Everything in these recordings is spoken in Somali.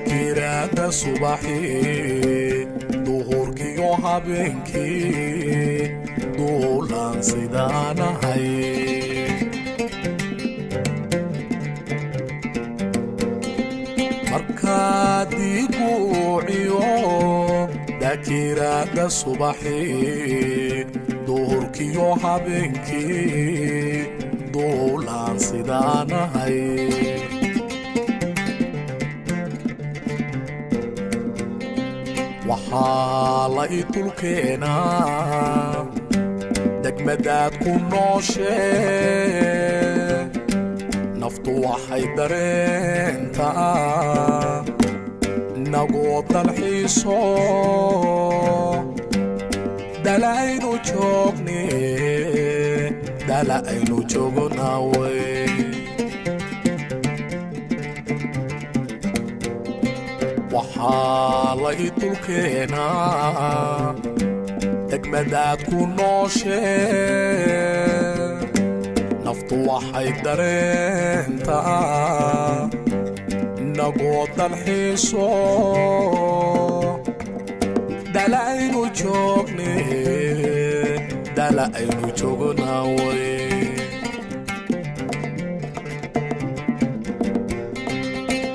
dakiraada subaxii duhurkiyo habeenkii duulaan sidaanahay markaad iguuciyo dakiraada subaxii duhurkiyo habeenkii duulaan sidaanahay waxaa la idulkeenaa degmadaad ku nooshee naftu waxay dareentaa nagoo dalxiiso dalaynu joogne dalaynu joognaawe waxaa la idulkeenaa degmadaad ku nooshee naftu waxay dareentaa nagoo dalxiiso dalaynu joogne dalaynu joognaawe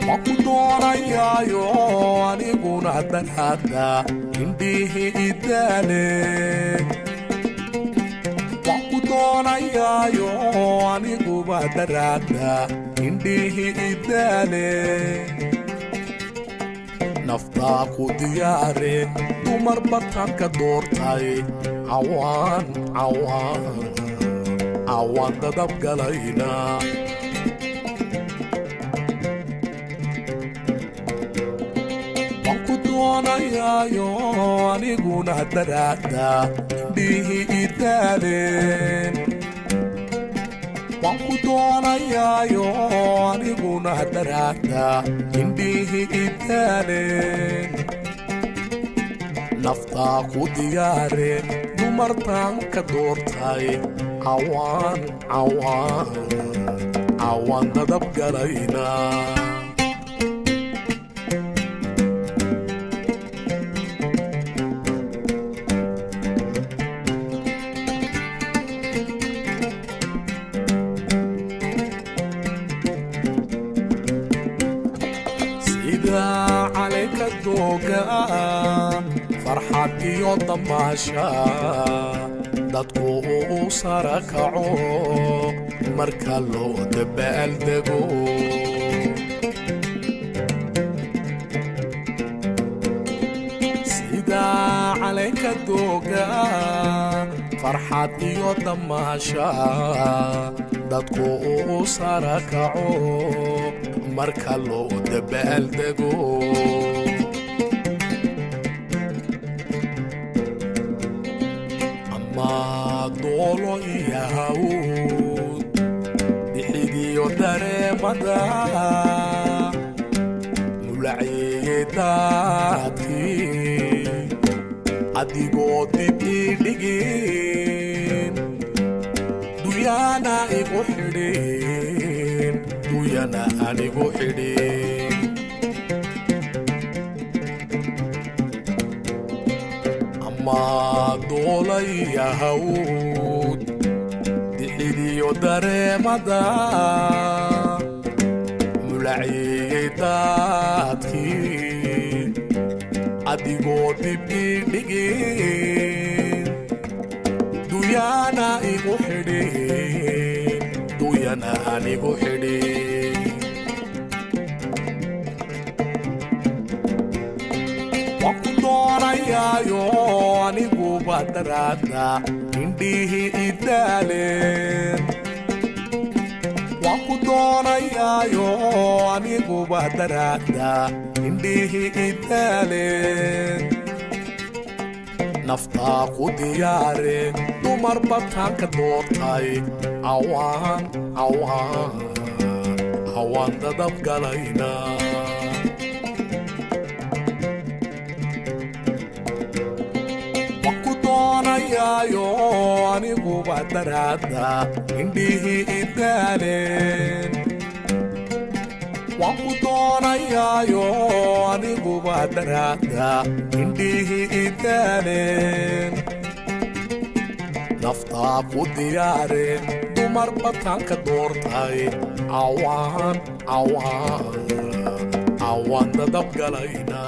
waku doonayaayo aniguna daraada indhihi idaale waku doonayaayo aniguba daraada indhihi idaale naftaa ku diyaare dumar batanka doortay cawaan dadabgalayna waku doonayaayo aniguna daraada indhihi idaaleen waku doonayaayo aniguna daraada indhihi idaaleen naftaa ku diyaare dumartanka doortay cawaan dadabgalayna عليك الدوغا فرحات يو طماشا دادكو ساركعو مركالو دبال دقو سيدا عليك الدوغا فرحات يو طماشا دادكو ساركعو مركالو دبال دقو أما دولو إيهاود دحيديو داري مدى نولعيداتي أديقو دبيليجين دويانا إيقو حرين دويانا أنيقو حرين أما دولي يهود دحيديو داري مدى ملعيداتكي أديقو دبيليجين دويانا إيقو حرين دويانا أنيقو حرين waku doonayaayo aniguba daraada indhihi idaaleen waku doonayaayo aniguba daraada indhihi idaaleen naftaa ku diyaare dumar batanka doortay cawaan dadabgalayna doonayaayo aniguba daraada indhihi idaaleen waku doonayaayo adiguba daraada indhihii idaaleen naftaa ku diyaare dumar bataanka doortay awaan dadab galayna